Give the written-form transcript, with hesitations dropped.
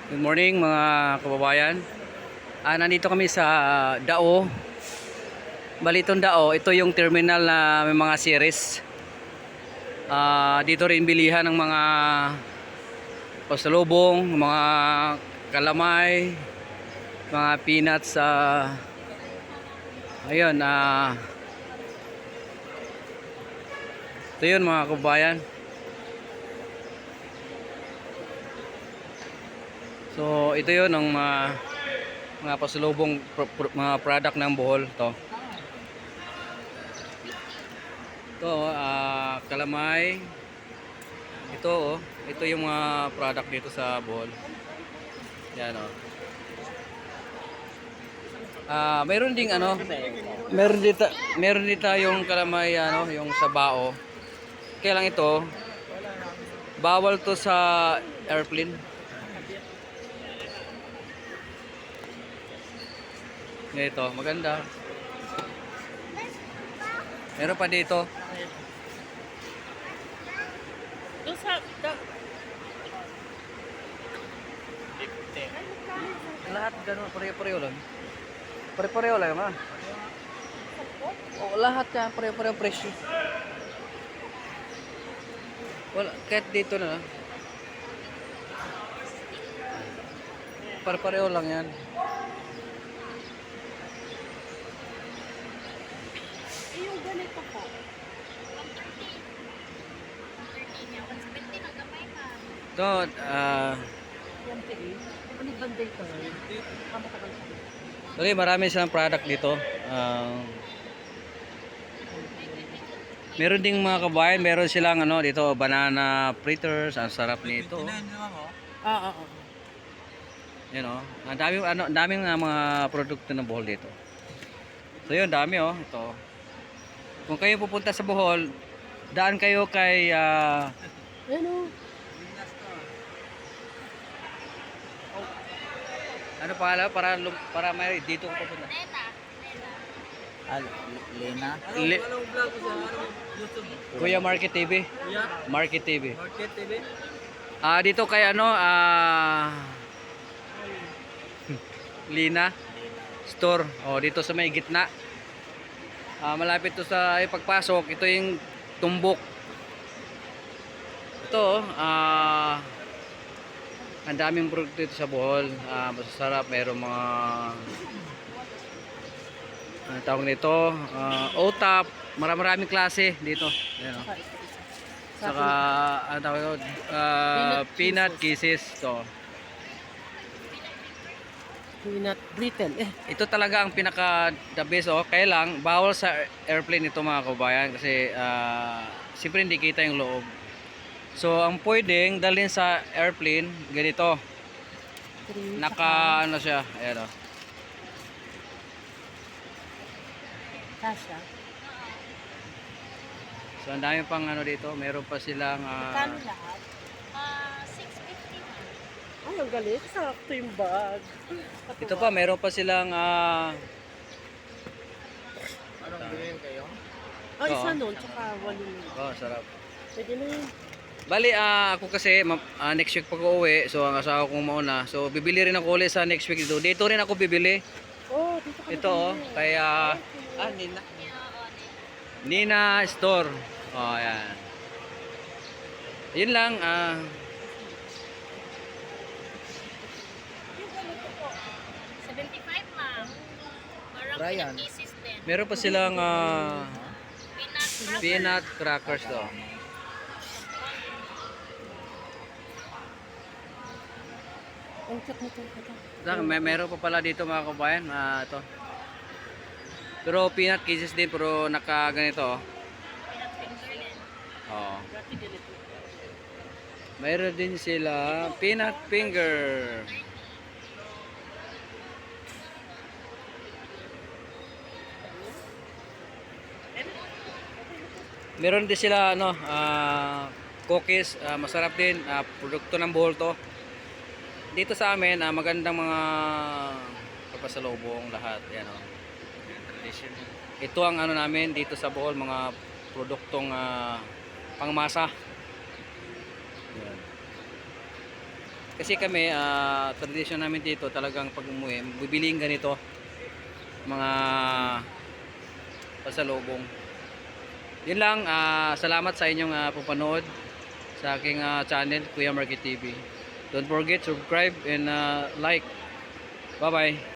Good morning mga kababayan. Nandito kami sa Dao. Balitong Dao, ito yung terminal na may mga series. Dito rin bilihan ng mga pasalubong, mga kalamay, mga peanuts. Ayun, ito yun mga kababayan. So ito yun ang mga pasalubong mga product ng Bohol to. Ito kalamay. Ito yung mga product dito sa Bohol. Yan oh. Mayroon ding meron dito yung kalamay yung sa bao. Kaya lang ito bawal to sa airplane. Ito, maganda. Meron pa dito. Doon sa Lahat ganun, pareho-pareho lang. Pareho-pareho lang ha. O lahat yan, pareho-pareho presyo. Wala, kahit dito na lang. Pareho lang yan. yung ganito po. 130 niya, 170 ng gamay ka. Ito, Yan tiin. Ano banday ka? Matagal pa. sorry, marami silang product dito. Meron ding mga kabayan, meron silang dito, banana fritters, ang sarap nito. Oo. Yan oh. Ang daming mga produkto ng Bohol dito. So yun, dami oh, ito. Kung kayo pupunta sa Bohol, daan kayo kay Ano? ano pangalan para may dito ko pupunta. Lena. Le Kuya Market TV. Market TV. Market TV? Dito kay Lina Store. Oh, dito sa may gitna. Malapit to sa pagpasok, ito yung tumbok. Ito, ang daming produkto dito sa Bohol. Masasarap, mayroong mga tawag nito, OTAP, maraming klase dito. Ayan, oh. Saka ano tawag ito, peanut kisses to. Peanut brittle. Ito talaga ang pinaka the best kaya lang bawal sa airplane ito mga kabayan kasi siyempre hindi kita yung loob. So ang pwedeng dalhin sa airplane ganito. Naka siya, ayan oh. Kasha. So ang dami pang dito, meron pa silang Kano lahat? 650 na. Ay, ang galit. Sakto yung bag. ito pa meron pa silang Anong bilhin kayo? Oh, isa Oo. nun. Tsaka walo nun. sarap. Pwede na yun. Bali, ako kasi next week pag uuwi, so ang asawa kong mauna. So bibili rin ako ulit sa next week dito. Dito rin ako bibili. Oh, dito ka Ito kaya Nina Store. Oh, ayan. Yun lang, Yung ganito po. 75 ma'am. Parang Brian. peanut kisses din. meron pa silang Peanut peanut crackers to. Ang chat nito. Meron pa pala dito mga kabayan, ito. Pero peanut kisses din, pero naka ganito oh. finger din. Oh. Dati ganito. Mayroon din sila peanut finger. Meron din sila cookies, masarap din, produkto ng Bohol to. Dito sa amin, magandang mga papasalubong lahat, yan oh. Ito ang namin dito sa Bohol, mga produktong pangmasa. Yan. Kasi kami, tradisyon namin dito talagang pag umuwi, bibiliin ganito mga pasalubong. Yun lang, salamat sa inyong pupanood sa aking channel, Kuya Market TV. Don't forget, subscribe and like. Bye-bye.